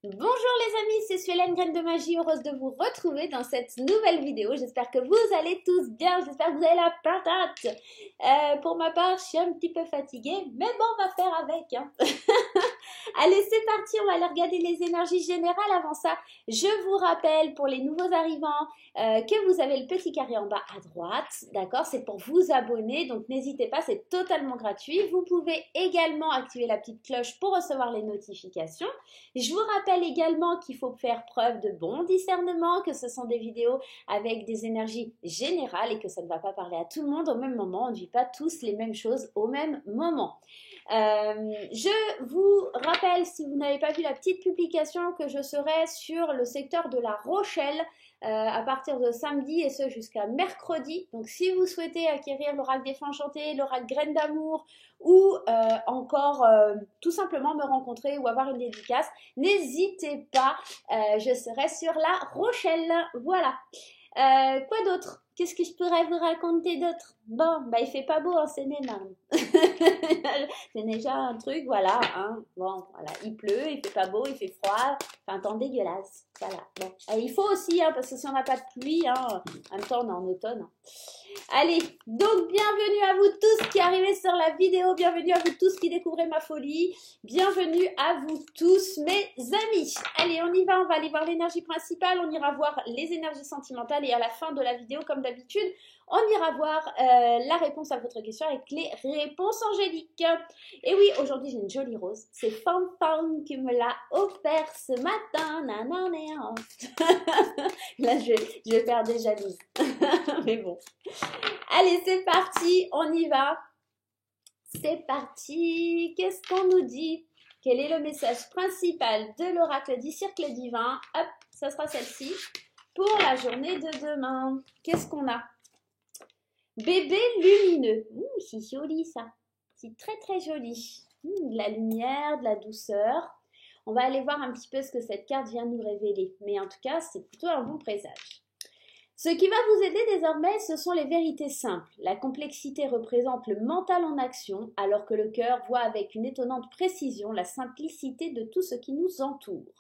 Bonjour les amis, c'est Suélène Graine de Magie, heureuse de vous retrouver dans cette nouvelle vidéo. J'espère que vous allez tous bien, j'espère que vous avez la patate. Pour ma part, je suis un petit peu fatiguée, mais bon, on va faire avec. Hein. Allez, c'est parti, on va aller regarder les énergies générales. Avant ça, je vous rappelle pour les nouveaux arrivants que vous avez le petit carré en bas à droite, d'accord? C'est pour vous abonner, donc n'hésitez pas, c'est totalement gratuit. Vous pouvez également activer la petite cloche pour recevoir les notifications. Je vous rappelle également qu'il faut faire preuve de bon discernement, que ce sont des vidéos avec des énergies générales et que ça ne va pas parler à tout le monde au même moment. On ne vit pas tous les mêmes choses au même moment. Je vous rappelle, si vous n'avez pas vu la petite publication, que je serai sur le secteur de La Rochelle à partir de samedi et ce jusqu'à mercredi. Donc si vous souhaitez acquérir l'oracle des fées enchantées, l'oracle graine d'amour ou encore tout simplement me rencontrer ou avoir une dédicace, n'hésitez pas, je serai sur La Rochelle. Voilà. Quoi d'autre? Qu'est-ce que je pourrais vous raconter d'autre? Bon, bah il fait pas beau en Seine-et-Marne. C'est déjà un truc, voilà. Hein. Bon, voilà, il pleut, il fait pas beau, il fait froid. Enfin, un temps dégueulasse. Voilà. Bon. Il faut aussi, hein, parce que si on n'a pas de pluie, hein, en même temps on est en automne. Allez, donc bienvenue à vous tous qui arrivez sur la vidéo, bienvenue à vous tous qui découvrez ma folie, bienvenue à vous tous mes amis. Allez, on y va, on va aller voir l'énergie principale, on ira voir les énergies sentimentales et à la fin de la vidéo, comme d'habitude, on ira voir la réponse à votre question avec les réponses angéliques. Et oui, aujourd'hui j'ai une jolie rose, c'est Fanfan qui me l'a offert ce matin, nanana. Là je vais faire des jalouses, mais bon. Allez, c'est parti, on y va. C'est parti. Qu'est-ce qu'on nous dit? Quel est le message principal de l'oracle du cercle divin? Hop, ça sera celle-ci pour la journée de demain. Qu'est-ce qu'on a? Bébé lumineux. C'est joli ça. C'est très très joli. De la lumière, de la douceur. On va aller voir un petit peu ce que cette carte vient nous révéler. Mais en tout cas, c'est plutôt un bon présage. Ce qui va vous aider désormais, ce sont les vérités simples. La complexité représente le mental en action, alors que le cœur voit avec une étonnante précision la simplicité de tout ce qui nous entoure.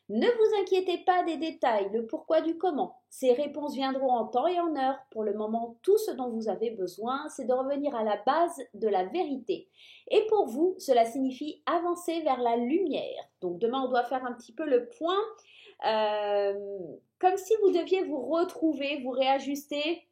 Ne vous inquiétez pas des détails, le pourquoi du comment. Ces réponses viendront en temps et en heure. Pour le moment, tout ce dont vous avez besoin, c'est de revenir à la base de la vérité. Et pour vous, cela signifie avancer vers la lumière. Donc demain, on doit faire un petit peu le point. Comme si vous deviez vous retrouver, vous réajuster.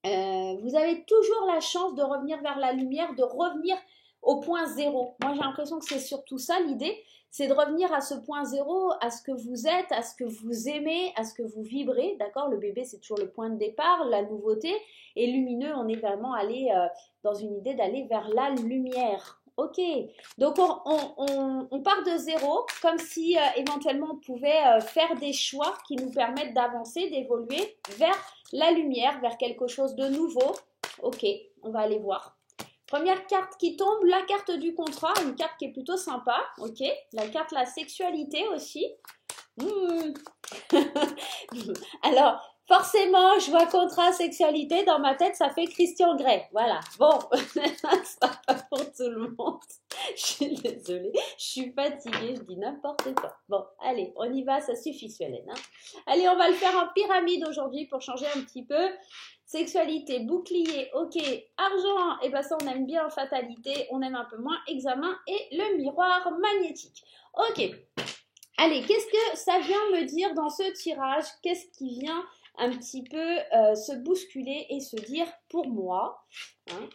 Vous avez toujours la chance de revenir vers la lumière, de revenir au point zéro. Moi, j'ai l'impression que c'est surtout ça l'idée, c'est de revenir à ce point zéro, à ce que vous êtes, à ce que vous aimez, à ce que vous vibrez, d'accord? Le bébé, c'est toujours le point de départ, la nouveauté, et lumineux, on est vraiment allé dans une idée d'aller vers la lumière. Ok, donc on part de zéro, comme si éventuellement on pouvait faire des choix qui nous permettent d'avancer, d'évoluer vers la lumière, vers quelque chose de nouveau. Ok, on va aller voir. Première carte qui tombe, la carte du contrat, une carte qui est plutôt sympa, ok. La carte la sexualité aussi. Alors, forcément, je vois contrat, sexualité, dans ma tête, ça fait Christian Grey. Voilà, bon, ça pas pour tout le monde. Je suis désolée, je suis fatiguée, je dis n'importe quoi. Bon, allez, on y va, ça suffit, Suélène. Hein. Allez, on va le faire en pyramide aujourd'hui pour changer un petit peu. Sexualité, bouclier, ok, argent, et ben ça on aime bien, fatalité, on aime un peu moins, examen et le miroir magnétique. Ok, allez, qu'est-ce que ça vient me dire dans ce tirage? Qu'est-ce qui vient un petit peu se bousculer et se dire pour moi hein?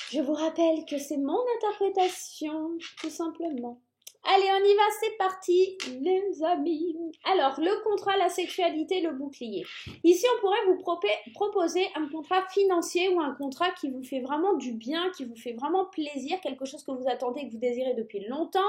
Je vous rappelle que c'est mon interprétation, tout simplement. Allez, on y va, c'est parti, les amis. Alors, le contrat, la sexualité, le bouclier. Ici, on pourrait vous proposer un contrat financier ou un contrat qui vous fait vraiment du bien, qui vous fait vraiment plaisir, quelque chose que vous attendez, que vous désirez depuis longtemps.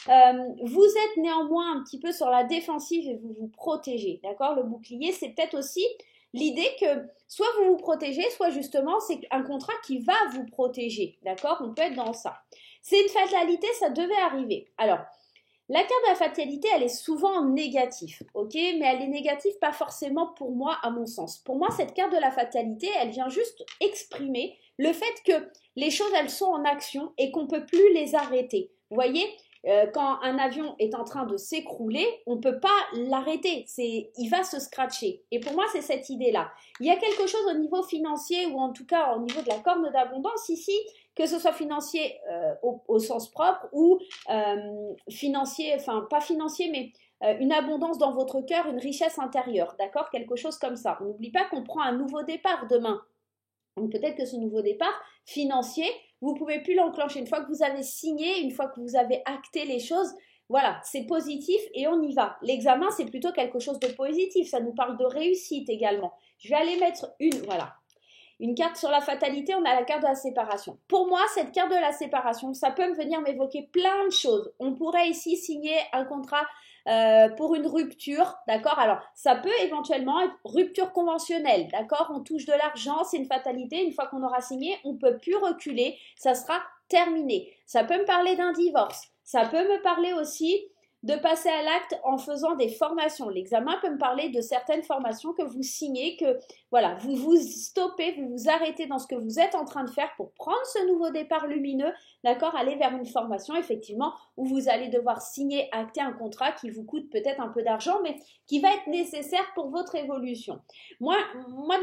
Vous êtes néanmoins un petit peu sur la défensive et vous vous protégez, d'accord? Le bouclier, c'est peut-être aussi l'idée que soit vous vous protégez, soit justement c'est un contrat qui va vous protéger, d'accord? On peut être dans ça. C'est une fatalité, ça devait arriver. Alors, la carte de la fatalité, elle est souvent négative, ok? Mais elle est négative pas forcément pour moi, à mon sens. Pour moi, cette carte de la fatalité, elle vient juste exprimer le fait que les choses, elles sont en action et qu'on ne peut plus les arrêter. Vous voyez? Quand un avion est en train de s'écrouler, on ne peut pas l'arrêter, il va se scratcher. Et pour moi, c'est cette idée-là. Il y a quelque chose au niveau financier, ou en tout cas au niveau de la corne d'abondance ici, que ce soit financier au sens propre, ou financier, enfin pas financier, mais une abondance dans votre cœur, une richesse intérieure, d'accord? Quelque chose comme ça. On n'oublie pas qu'on prend un nouveau départ demain. Donc peut-être que ce nouveau départ financier, vous ne pouvez plus l'enclencher. Une fois que vous avez signé, une fois que vous avez acté les choses, voilà, c'est positif et on y va. L'examen, c'est plutôt quelque chose de positif. Ça nous parle de réussite également. Je vais aller mettre une carte sur la fatalité, on a la carte de la séparation. Pour moi, cette carte de la séparation, ça peut venir m'évoquer plein de choses. On pourrait ici signer un contrat pour une rupture, d'accord? Alors, ça peut éventuellement être rupture conventionnelle, d'accord? On touche de l'argent, c'est une fatalité. Une fois qu'on aura signé, on ne peut plus reculer, ça sera terminé. Ça peut me parler d'un divorce. Ça peut me parler aussi de passer à l'acte en faisant des formations. L'examen peut me parler de certaines formations que vous signez, que voilà, vous vous stoppez, vous vous arrêtez dans ce que vous êtes en train de faire pour prendre ce nouveau départ lumineux, d'accord, aller vers une formation effectivement où vous allez devoir signer, acter un contrat qui vous coûte peut-être un peu d'argent, mais qui va être nécessaire pour votre évolution. Moi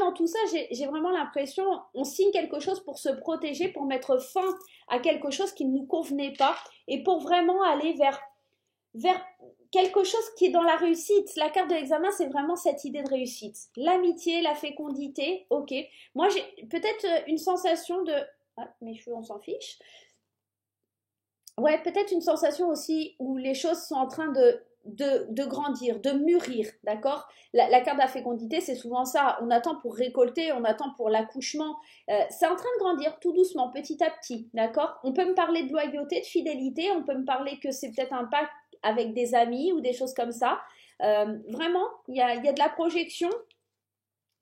dans tout ça, j'ai vraiment l'impression, on signe quelque chose pour se protéger, pour mettre fin à quelque chose qui ne nous convenait pas et pour vraiment aller vers quelque chose qui est dans la réussite. La carte de l'examen, c'est vraiment cette idée de réussite. L'amitié, la fécondité, ok. Moi, j'ai peut-être une sensation de... Ah, mes cheveux, on s'en fiche. Ouais, peut-être une sensation aussi où les choses sont en train de grandir, de mûrir, d'accord? La carte de la fécondité, c'est souvent ça. On attend pour récolter, on attend pour l'accouchement. C'est en train de grandir tout doucement, petit à petit, d'accord? On peut me parler de loyauté, de fidélité, on peut me parler que c'est peut-être un pacte avec des amis ou des choses comme ça. Vraiment, il y a de la projection.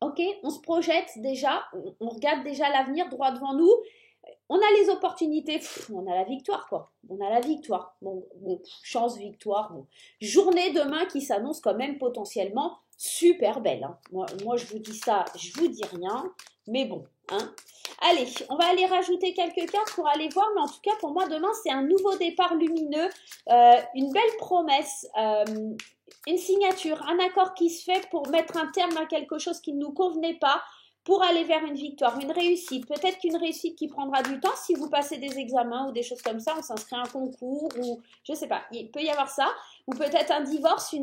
Ok, on se projette déjà, on regarde déjà l'avenir droit devant nous. On a les opportunités, on a la victoire quoi. On a la victoire. Bon chance, victoire. Bon. Journée demain qui s'annonce quand même potentiellement super belle. Hein. Moi, je vous dis ça, je vous dis rien. Mais bon, hein. Allez, on va aller rajouter quelques cartes pour aller voir. Mais en tout cas, pour moi, demain, c'est un nouveau départ lumineux. Une belle promesse. Une signature, un accord qui se fait pour mettre un terme à quelque chose qui ne nous convenait pas, pour aller vers une victoire, une réussite. Peut-être qu'une réussite qui prendra du temps si vous passez des examens ou des choses comme ça, on s'inscrit à un concours ou je sais pas, il peut y avoir ça. Ou peut-être un divorce,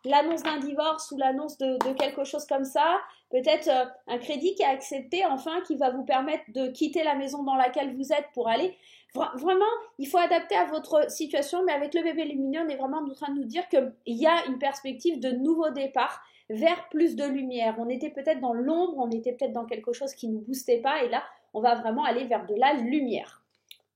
l'annonce d'un divorce ou l'annonce de quelque chose comme ça. Peut-être un crédit qui est accepté, enfin, qui va vous permettre de quitter la maison dans laquelle vous êtes pour aller. Vraiment, il faut adapter à votre situation, mais avec le bébé lumineux, on est vraiment en train de nous dire qu'il y a une perspective de nouveau départ vers plus de lumière. On était peut-être dans l'ombre, on était peut-être dans quelque chose qui ne nous boostait pas, et là, on va vraiment aller vers de la lumière.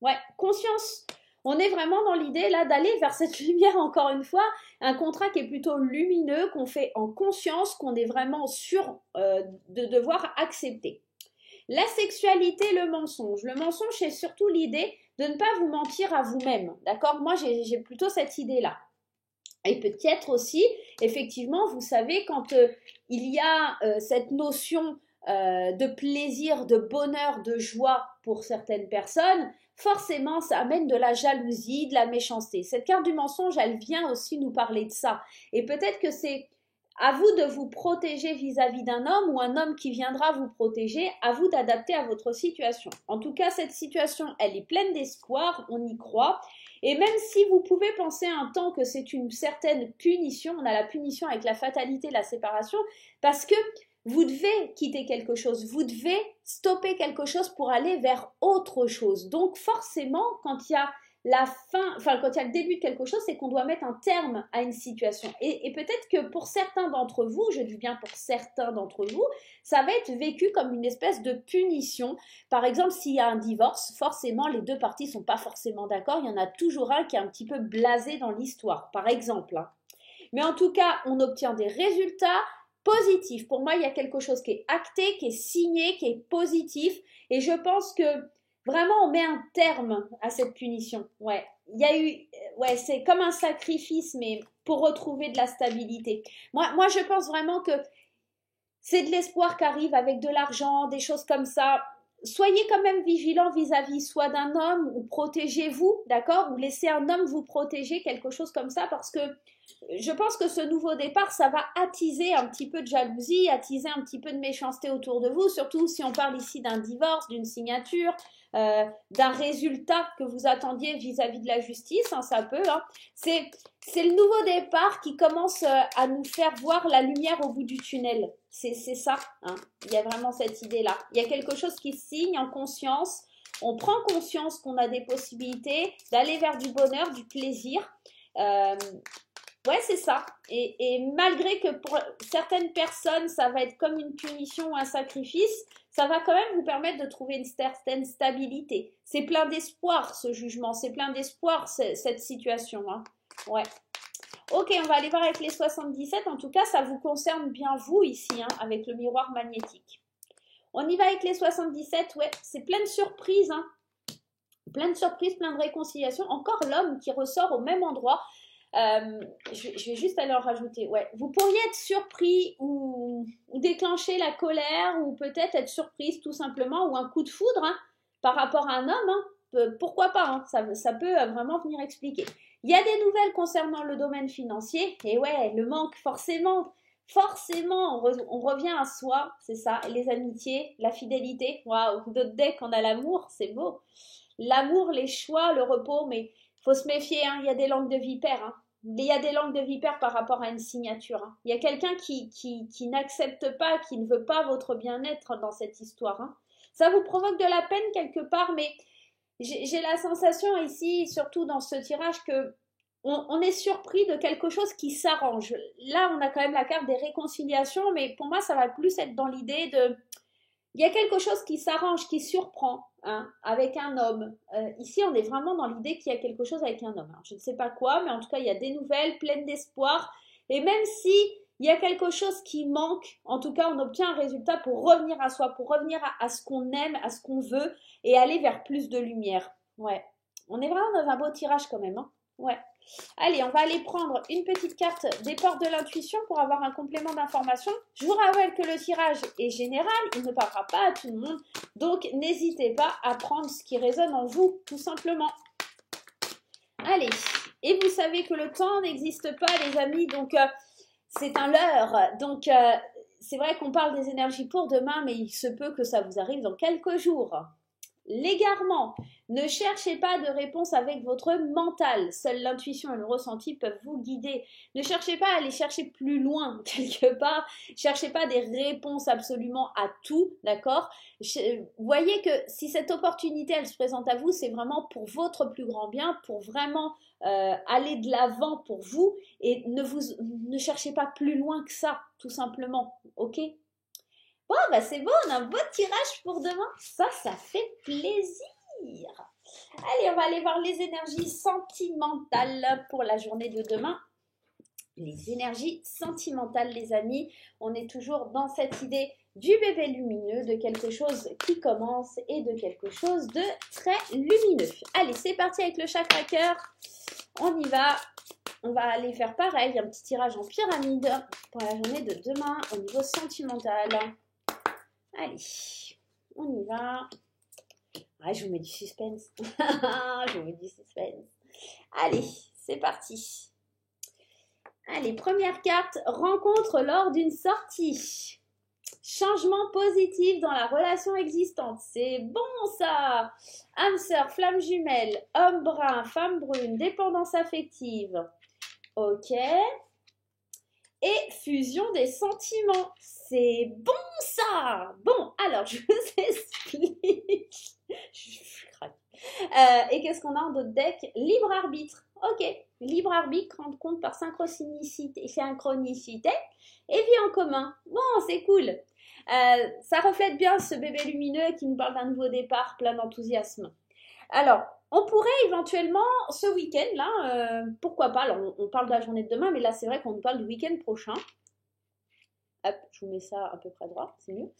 Ouais, conscience. On est vraiment dans l'idée là d'aller vers cette lumière encore une fois, un contrat qui est plutôt lumineux, qu'on fait en conscience, qu'on est vraiment sûr de devoir accepter. La sexualité, le mensonge. Le mensonge, c'est surtout l'idée de ne pas vous mentir à vous-même. D'accord? Moi, j'ai plutôt cette idée-là. Et peut-être aussi, effectivement, vous savez, quand il y a cette notion de plaisir, de bonheur, de joie pour certaines personnes, forcément, ça amène de la jalousie, de la méchanceté. Cette carte du mensonge, elle vient aussi nous parler de ça. Et peut-être que c'est à vous de vous protéger vis-à-vis d'un homme ou un homme qui viendra vous protéger, à vous d'adapter à votre situation. En tout cas, cette situation, elle est pleine d'espoir, on y croit. Et même si vous pouvez penser un temps que c'est une certaine punition, on a la punition avec la fatalité, la séparation, parce que vous devez quitter quelque chose, vous devez stopper quelque chose pour aller vers autre chose. Donc forcément, quand il y a la fin, enfin quand il y a le début de quelque chose, c'est qu'on doit mettre un terme à une situation. Et peut-être que pour certains d'entre vous, je dis bien pour certains d'entre vous, ça va être vécu comme une espèce de punition. Par exemple, s'il y a un divorce, forcément les deux parties ne sont pas forcément d'accord. Il y en a toujours un qui est un petit peu blasé dans l'histoire, par exemple. Hein. Mais en tout cas, on obtient des résultats positifs. Pour moi, il y a quelque chose qui est acté, qui est signé, qui est positif. Et je pense que vraiment, on met un terme à cette punition. Ouais, il y a eu, ouais, c'est comme un sacrifice, mais pour retrouver de la stabilité. Moi, je pense vraiment que c'est de l'espoir qui arrive avec de l'argent, des choses comme ça. soyez quand même vigilant vis-à-vis soit d'un homme ou protégez-vous, d'accord? Ou laissez un homme vous protéger, quelque chose comme ça, parce que je pense que ce nouveau départ, ça va attiser un petit peu de jalousie, attiser un petit peu de méchanceté autour de vous, surtout si on parle ici d'un divorce, d'une signature, d'un résultat que vous attendiez vis-à-vis de la justice, hein, ça peut. Hein. C'est le nouveau départ qui commence à nous faire voir la lumière au bout du tunnel. C'est ça, hein. Il y a vraiment cette idée-là. Il y a quelque chose qui signe en conscience. On prend conscience qu'on a des possibilités d'aller vers du bonheur, du plaisir. Ouais, c'est ça. Et malgré que pour certaines personnes, ça va être comme une punition ou un sacrifice, ça va quand même vous permettre de trouver une certaine stabilité. C'est plein d'espoir, ce jugement. C'est plein d'espoir, cette situation. Hein. Ouais. Ok, on va aller voir avec les 77. En tout cas, ça vous concerne bien vous ici, hein, avec le miroir magnétique. On y va avec les 77. Ouais, c'est plein de surprises. Hein. Plein de surprises, plein de réconciliations. Encore l'homme qui ressort au même endroit. Je vais juste aller en rajouter. Ouais, vous pourriez être surpris ou déclencher la colère ou peut-être être surprise tout simplement ou un coup de foudre hein, par rapport à un homme. Hein. Pourquoi pas hein, ça peut vraiment venir expliquer. Il y a des nouvelles concernant le domaine financier et ouais, le manque forcément, on revient à soi, c'est ça, les amitiés, la fidélité. Waouh, d'autres decks, on a l'amour, c'est beau. L'amour, les choix, le repos, mais faut se méfier, hein, il y a des langues de vipère. Hein. Il y a des langues de vipère par rapport à une signature. Hein. Il y a quelqu'un qui n'accepte pas, qui ne veut pas votre bien-être dans cette histoire. Hein. Ça vous provoque de la peine quelque part, mais j'ai la sensation ici, surtout dans ce tirage, que on est surpris de quelque chose qui s'arrange. Là, on a quand même la carte des réconciliations, mais pour moi, ça va plus être dans l'idée de... Il y a quelque chose qui s'arrange, qui surprend hein, avec un homme. Ici, on est vraiment dans l'idée qu'il y a quelque chose avec un homme. Alors, je ne sais pas quoi, mais en tout cas, il y a des nouvelles pleines d'espoir. Et même si il y a quelque chose qui manque, en tout cas, on obtient un résultat pour revenir à soi, pour revenir à ce qu'on aime, à ce qu'on veut et aller vers plus de lumière. Ouais. On est vraiment dans un beau tirage quand même. Hein. Ouais. Allez, on va aller prendre une petite carte des portes de l'intuition pour avoir un complément d'information. Je vous rappelle que le tirage est général, il ne parlera pas à tout le monde. Donc, n'hésitez pas à prendre ce qui résonne en vous, tout simplement. Allez, et vous savez que le temps n'existe pas, les amis, donc c'est un leurre. Donc, c'est vrai qu'on parle des énergies pour demain, mais il se peut que ça vous arrive dans quelques jours. L'égarement. Ne cherchez pas de réponse avec votre mental. Seule l'intuition et le ressenti peuvent vous guider. Ne cherchez pas à aller chercher plus loin, quelque part. Cherchez pas des réponses absolument à tout, d'accord? Voyez que si cette opportunité, elle se présente à vous, c'est vraiment pour votre plus grand bien, pour vraiment aller de l'avant pour vous et ne cherchez pas plus loin que ça, tout simplement, ok? Bon, bah c'est bon, on a un beau tirage pour demain. Ça fait plaisir. Allez, on va aller voir les énergies sentimentales pour la journée de demain. Les énergies sentimentales, les amis. On est toujours dans cette idée du bébé lumineux, de quelque chose qui commence et de quelque chose de très lumineux. Allez, c'est parti avec le chakra cœur. On y va. On va aller faire pareil, un petit tirage en pyramide pour la journée de demain au niveau sentimental. Allez, on y va. Ouais, je vous mets du suspense. Je vous mets du suspense. Allez, c'est parti. Allez, première carte, rencontre lors d'une sortie. Changement positif dans la relation existante. C'est bon ça. Âme sœur, flamme jumelle, homme brun, femme brune, dépendance affective. Ok. Et fusion des sentiments. C'est bon ça. Bon, alors je vous explique. Je craque. Et qu'est-ce qu'on a en d'autres decks? Libre arbitre. Ok, libre arbitre, rendre compte par synchronicité et vie en commun. Bon, c'est cool. Ça reflète bien ce bébé lumineux qui nous parle d'un nouveau départ plein d'enthousiasme. Alors, on pourrait éventuellement, ce week-end, là, pourquoi pas, alors on parle de la journée de demain, mais là c'est vrai qu'on nous parle du week-end prochain. Hop, je vous mets ça à peu près droit, c'est mieux.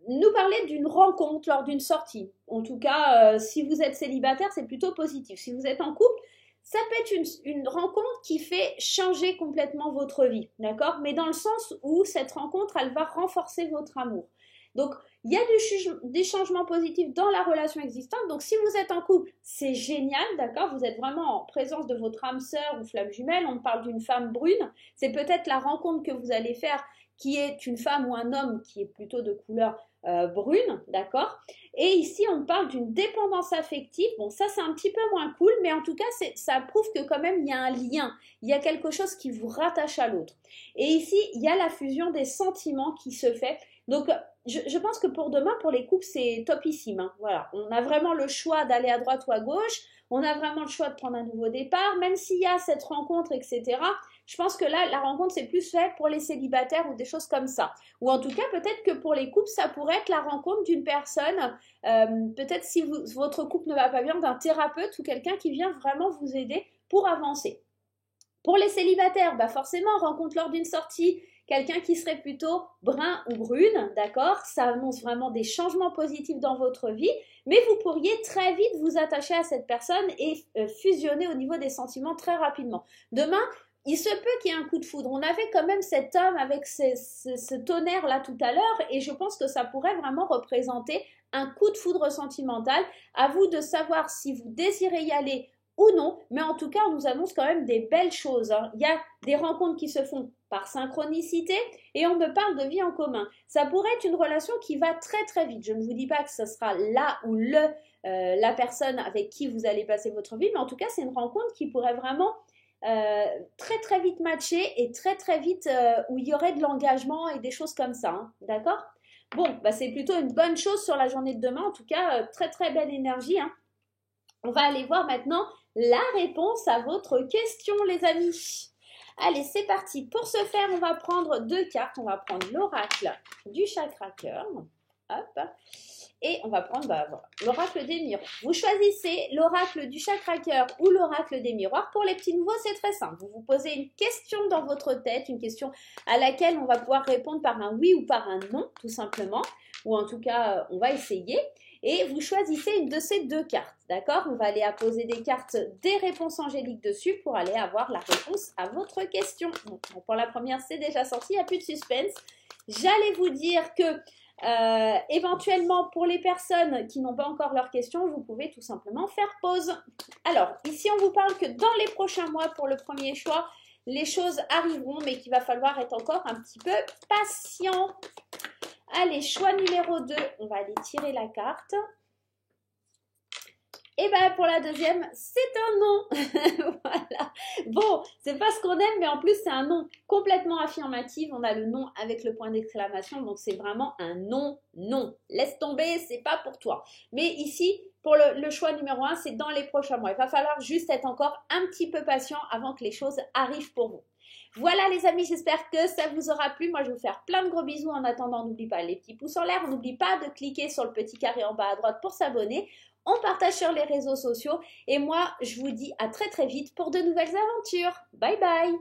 Nous parler d'une rencontre lors d'une sortie. En tout cas, si vous êtes célibataire, c'est plutôt positif. Si vous êtes en couple, ça peut être une rencontre qui fait changer complètement votre vie, d'accord? Mais dans le sens où cette rencontre, elle va renforcer votre amour. Donc, il y a des changements positifs dans la relation existante. Donc, si vous êtes en couple, c'est génial, d'accord? Vous êtes vraiment en présence de votre âme sœur ou flamme jumelle. On parle d'une femme brune. C'est peut-être la rencontre que vous allez faire qui est une femme ou un homme qui est plutôt de couleur brune, d'accord? Et ici, on parle d'une dépendance affective. Bon, ça, c'est un petit peu moins cool, mais en tout cas, ça prouve que quand même, il y a un lien. Il y a quelque chose qui vous rattache à l'autre. Et ici, il y a la fusion des sentiments qui se fait. Donc, je pense que pour demain, pour les couples, c'est topissime. Hein. Voilà, on a vraiment le choix d'aller à droite ou à gauche. On a vraiment le choix de prendre un nouveau départ. Même s'il y a cette rencontre, etc., je pense que là, la rencontre, c'est plus fait pour les célibataires ou des choses comme ça. Ou en tout cas, peut-être que pour les couples, ça pourrait être la rencontre d'une personne, peut-être si votre couple ne va pas bien, d'un thérapeute ou quelqu'un qui vient vraiment vous aider pour avancer. Pour les célibataires, bah forcément, rencontre lors d'une sortie, quelqu'un qui serait plutôt brun ou brune, d'accord? Ça annonce vraiment des changements positifs dans votre vie, mais vous pourriez très vite vous attacher à cette personne et fusionner au niveau des sentiments très rapidement. Demain, il se peut qu'il y ait un coup de foudre. On avait quand même cet homme avec ce tonnerre-là tout à l'heure et je pense que ça pourrait vraiment représenter un coup de foudre sentimental. À vous de savoir si vous désirez y aller ou non, mais en tout cas, on nous annonce quand même des belles choses. Hein. Il y a des rencontres qui se font par synchronicité et on me parle de vie en commun. Ça pourrait être une relation qui va très très vite. Je ne vous dis pas que ce sera là ou la personne avec qui vous allez passer votre vie, mais en tout cas, c'est une rencontre qui pourrait vraiment très très vite matcher et très très vite où il y aurait de l'engagement et des choses comme ça. Hein. D'accord? Bon, bah, c'est plutôt une bonne chose sur la journée de demain. En tout cas, très très belle énergie. Hein. On va aller voir maintenant la réponse à votre question, les amis. Allez, c'est parti. Pour ce faire, on va prendre deux cartes. On va prendre l'oracle du chakra cœur. Hop. Et on va prendre voilà, l'oracle des miroirs. Vous choisissez l'oracle du chakra cœur ou l'oracle des miroirs. Pour les petits nouveaux, c'est très simple. Vous vous posez une question dans votre tête, une question à laquelle on va pouvoir répondre par un oui ou par un non, tout simplement. Ou en tout cas, on va essayer. Et vous choisissez une de ces deux cartes, d'accord? On va aller apposer des cartes des réponses angéliques dessus pour aller avoir la réponse à votre question. Donc, pour la première, c'est déjà sorti, il n'y a plus de suspense. J'allais vous dire que éventuellement, pour les personnes qui n'ont pas encore leur question, vous pouvez tout simplement faire pause. Alors, ici, on vous parle que dans les prochains mois, pour le premier choix, les choses arriveront, mais qu'il va falloir être encore un petit peu patient. Allez, choix numéro 2, on va aller tirer la carte. Et bien, pour la deuxième, c'est un non. Voilà. Bon, c'est pas ce qu'on aime, mais en plus, c'est un non complètement affirmatif. On a le non avec le point d'exclamation, donc c'est vraiment un non, non. Laisse tomber, c'est pas pour toi. Mais ici, pour le choix numéro 1, c'est dans les prochains mois. Il va falloir juste être encore un petit peu patient avant que les choses arrivent pour vous. Voilà les amis, j'espère que ça vous aura plu. Moi, je vais vous faire plein de gros bisous. En attendant, n'oublie pas les petits pouces en l'air. N'oublie pas de cliquer sur le petit carré en bas à droite pour s'abonner. On partage sur les réseaux sociaux. Et moi, je vous dis à très très vite pour de nouvelles aventures. Bye bye!